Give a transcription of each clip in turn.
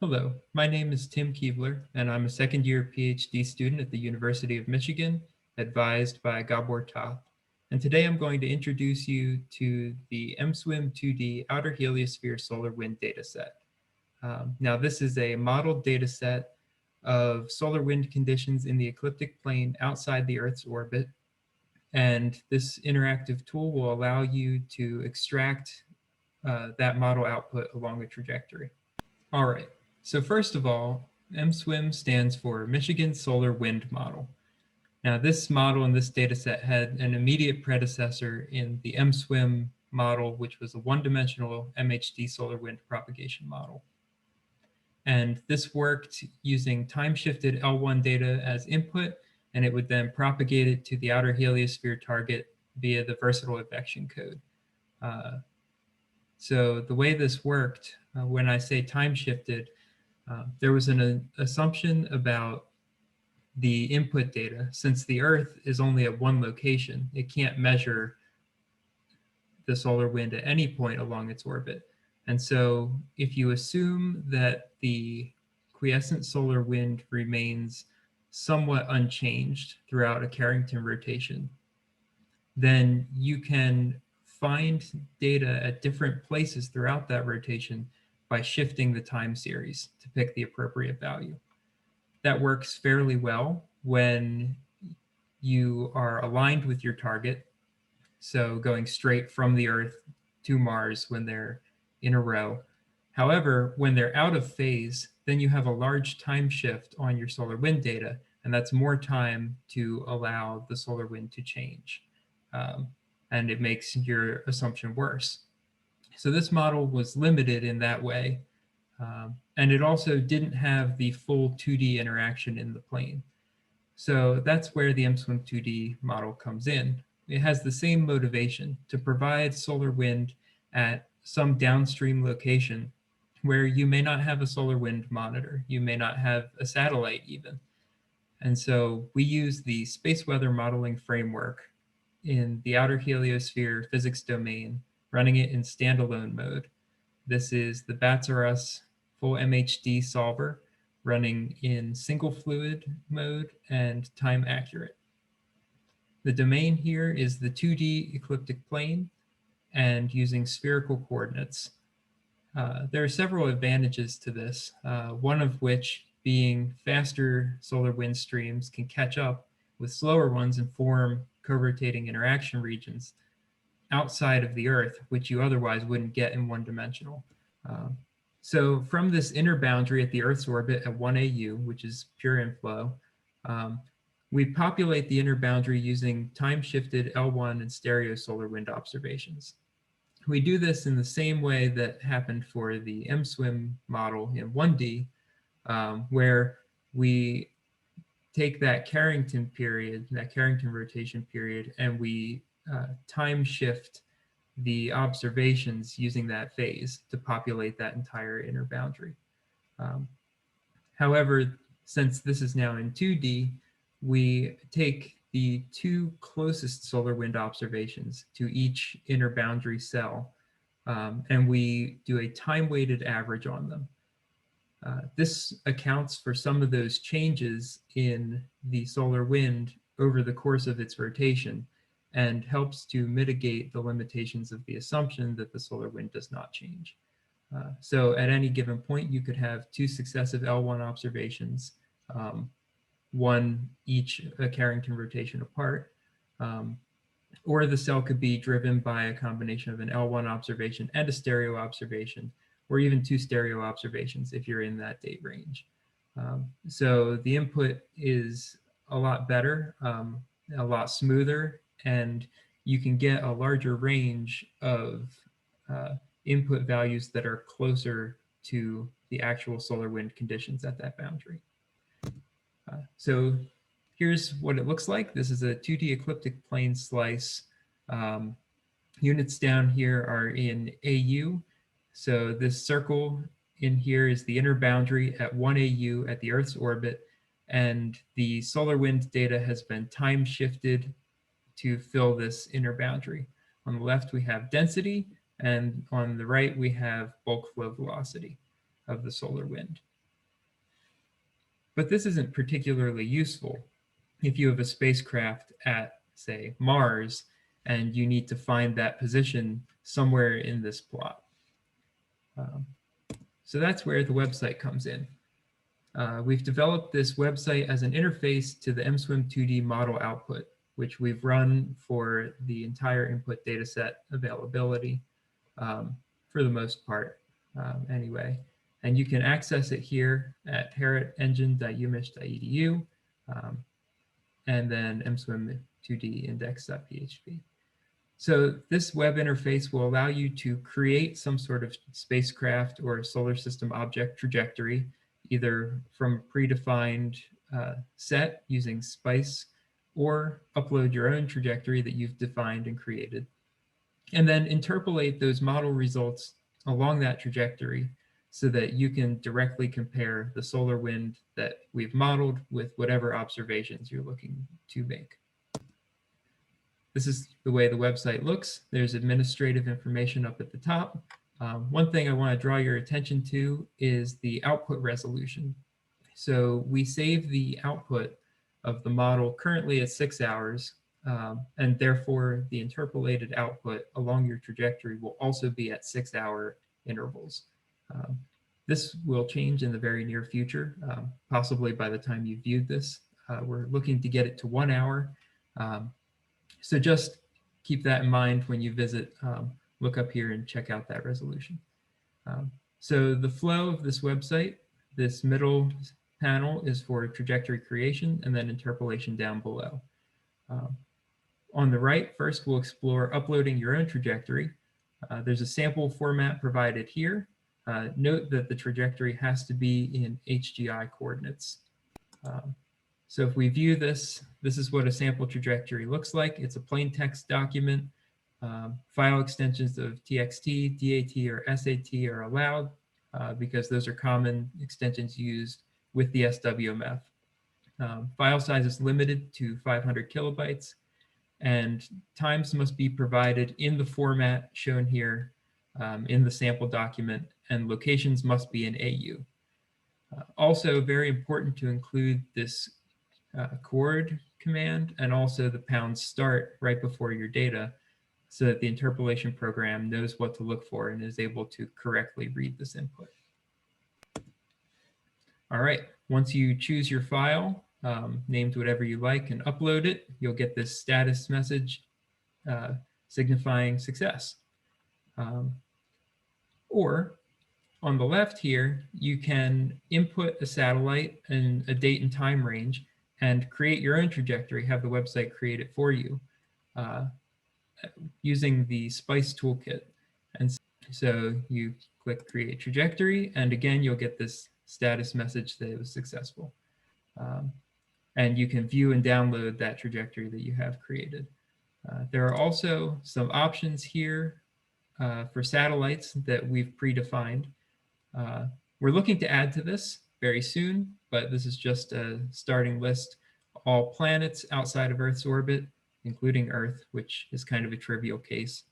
Hello, my name is Tim Keebler, and I'm a second-year PhD student at the University of Michigan, advised by Gabor Top. And today I'm going to introduce you to the MSWIM2D Outer Heliosphere Solar Wind Dataset. Now, this is a modeled dataset of solar wind conditions in the ecliptic plane outside the Earth's orbit. And this interactive tool will allow you to extract that model output along a trajectory. All right, so first of all, MSWIM stands for Michigan Solar Wind Model. Now this model and this data set had an immediate predecessor in the MSWIM model, which was a one-dimensional MHD solar wind propagation model. And this worked using time-shifted L1 data as input, and it would then propagate it to the outer heliosphere target via the versatile advection code. So the way this worked, when I say time-shifted, there was an assumption about the input data. Since the Earth is only at one location, it can't measure the solar wind at any point along its orbit. And so if you assume that the quiescent solar wind remains somewhat unchanged throughout a Carrington rotation, then you can find data at different places throughout that rotation by shifting the time series to pick the appropriate value. That works fairly well when you are aligned with your target, so going straight from the Earth to Mars when they're in a row. However, when they're out of phase, then you have a large time shift on your solar wind data, and that's more time to allow the solar wind to change. And it makes your assumption worse. So this model was limited in that way. And it also didn't have the full 2D interaction in the plane. So that's where the MSWIM2D model comes in. It has the same motivation to provide solar wind at some downstream location where you may not have a solar wind monitor, you may not have a satellite even. And so we use the space weather modeling framework in the outer heliosphere physics domain, running it in standalone mode. This is the BATS-RS full MHD solver running in single fluid mode and time accurate. The domain here is the 2D ecliptic plane and using spherical coordinates. There are several advantages to this, one of which being faster solar wind streams can catch up with slower ones and form co-rotating interaction regions outside of the Earth, which you otherwise wouldn't get in one-dimensional. So from this inner boundary at the Earth's orbit at 1 AU, which is pure inflow, we populate the inner boundary using time-shifted L1 and stereo solar wind observations. We do this in the same way that happened for the MSWIM model in 1D, where we take that Carrington period, that Carrington rotation period, and we time shift the observations using that phase to populate that entire inner boundary. However, since this is now in 2D, we take the two closest solar wind observations to each inner boundary cell, and we do a time-weighted average on them. This accounts for some of those changes in the solar wind over the course of its rotation and helps to mitigate the limitations of the assumption that the solar wind does not change. So at any given point, you could have two successive L1 observations, one each a Carrington rotation apart, or the cell could be driven by a combination of an L1 observation and a stereo observation, or even two stereo observations if you're in that date range. So the input is a lot better, a lot smoother, and you can get a larger range of input values that are closer to the actual solar wind conditions at that boundary. So here's what it looks like. This is a 2D ecliptic plane slice. Units down here are in AU. So this circle in here is the inner boundary at 1 AU at the Earth's orbit, and the solar wind data has been time shifted to fill this inner boundary. On the left, we have density, and on the right, we have bulk flow velocity. of the solar wind. But this isn't particularly useful if you have a spacecraft at, say, Mars, and you need to find that position somewhere in this plot. So that's where the website comes in. We've developed this website as an interface to the MSWIM2D model output, which we've run for the entire input dataset availability for the most part anyway. And you can access it here at heritengine.umich.edu and then MSWIM2D index.php. So this web interface will allow you to create some sort of spacecraft or solar system object trajectory, either from a predefined set using SPICE, or upload your own trajectory that you've defined and created, and then interpolate those model results along that trajectory so that you can directly compare the solar wind that we've modeled with whatever observations you're looking to make. This is the way the website looks. There's administrative information up at the top. One thing I want to draw your attention to is the output resolution. So we save the output of the model currently at 6 hours, and therefore the interpolated output along your trajectory will also be at 6-hour intervals. This will change in the very near future, possibly by the time you viewed this. We're looking to get it to 1 hour. So just keep that in mind when you visit, look up here and check out that resolution. So the flow of this website, this middle panel is for trajectory creation and then interpolation down below. On the right, first we'll explore uploading your own trajectory. There's a sample format provided here. Note that the trajectory has to be in HGI coordinates. So if we view this, this is what a sample trajectory looks like. It's a plain text document. File extensions of TXT, DAT, or SAT are allowed because those are common extensions used with the SWMF. File size is limited to 500 kilobytes, and times must be provided in the format shown here in the sample document, and locations must be in AU. Also, very important to include this chord command and also the pound start right before your data so that the interpolation program knows what to look for and is able to correctly read this input. All right, once you choose your file, named whatever you like, and upload it, you'll get this status message signifying success. Or on the left here, you can input a satellite and a date and time range and create your own trajectory, have the website create it for you using the SPICE toolkit. And so you click create trajectory, and again, you'll get this status message that it was successful. And you can view and download that trajectory that you have created. There are also some options here for satellites that we've predefined. We're looking to add to this very soon, but this is just a starting list. All planets outside of Earth's orbit, including Earth, which is kind of a trivial case,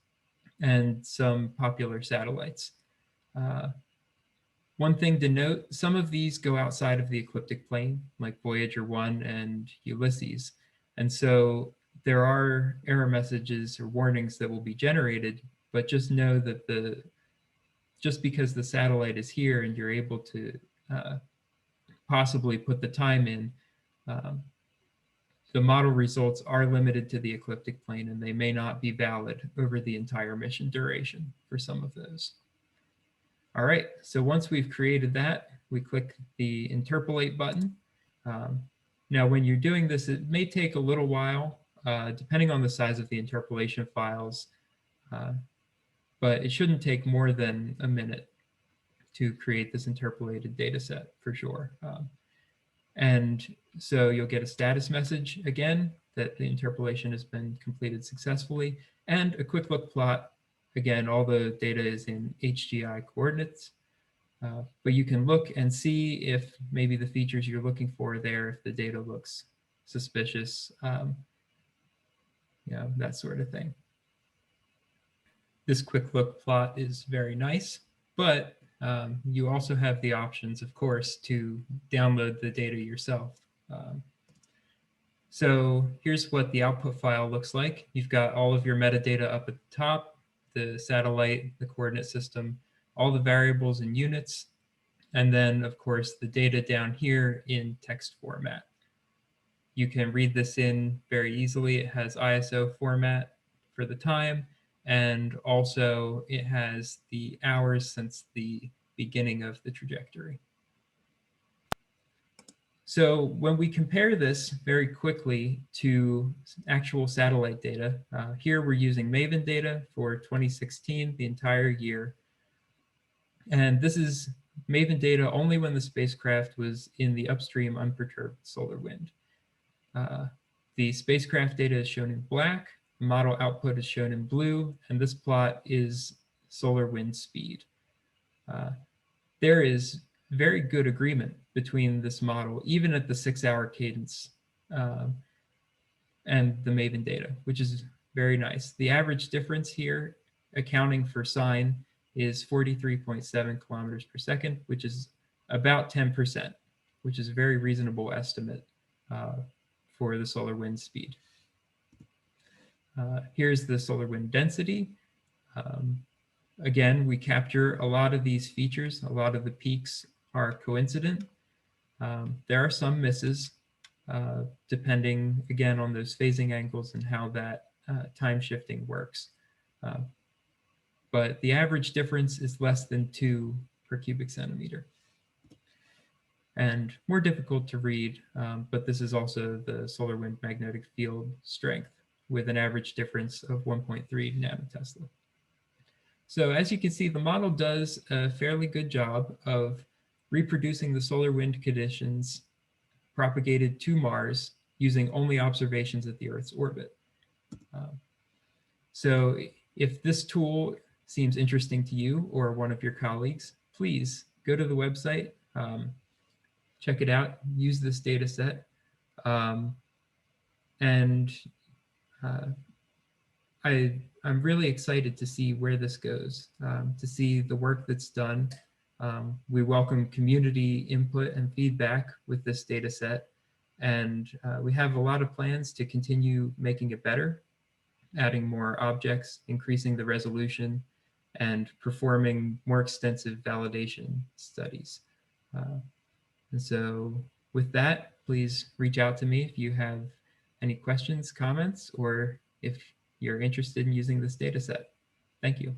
and some popular satellites. One thing to note, some of these go outside of the ecliptic plane, like Voyager 1 and Ulysses. And so there are error messages or warnings that will be generated, but just know that just because the satellite is here and you're able to possibly put the time in, the model results are limited to the ecliptic plane, and they may not be valid over the entire mission duration for some of those. All right, so once we've created that, we click the interpolate button. Now, when you're doing this, it may take a little while, depending on the size of the interpolation files, but it shouldn't take more than a minute to create this interpolated data set for sure. And so you'll get a status message again that the interpolation has been completed successfully, and a quick look plot. Again, all the data is in HGI coordinates, but you can look and see if maybe the features you're looking for there, if the data looks suspicious, that sort of thing. This quick look plot is very nice, but You also have the options, of course, to download the data yourself. So here's what the output file looks like. You've got all of your metadata up at the top, the satellite, the coordinate system, all the variables and units, and then, of course, the data down here in text format. You can read this in very easily. It has ISO format for the time, and also it has the hours since the beginning of the trajectory. So when we compare this very quickly to actual satellite data, here we're using MAVEN data for 2016, the entire year. And this is MAVEN data only when the spacecraft was in the upstream unperturbed solar wind. The spacecraft data is shown in black, model output is shown in blue, and this plot is solar wind speed. There is very good agreement between this model, even at the 6-hour cadence and the MAVEN data, which is very nice. The average difference here, accounting for sign, is 43.7 kilometers per second, which is about 10%, which is a very reasonable estimate for the solar wind speed. Here's the solar wind density. Again, we capture a lot of these features. A lot of the peaks are coincident. There are some misses, depending, again, on those phasing angles and how that time shifting works. But the average difference is less than 2 per cubic centimeter. And more difficult to read, but this is also the solar wind magnetic field strength with an average difference of 1.3 nanotesla. So as you can see, the model does a fairly good job of reproducing the solar wind conditions propagated to Mars using only observations at the Earth's orbit. So if this tool seems interesting to you or one of your colleagues, please go to the website, check it out, use this data set. I'm really excited to see where this goes, to see the work that's done. We welcome community input and feedback with this data set. And we have a lot of plans to continue making it better, adding more objects, increasing the resolution, and performing more extensive validation studies. And so with that, please reach out to me if you have any questions, comments, or if you're interested in using this data set. Thank you.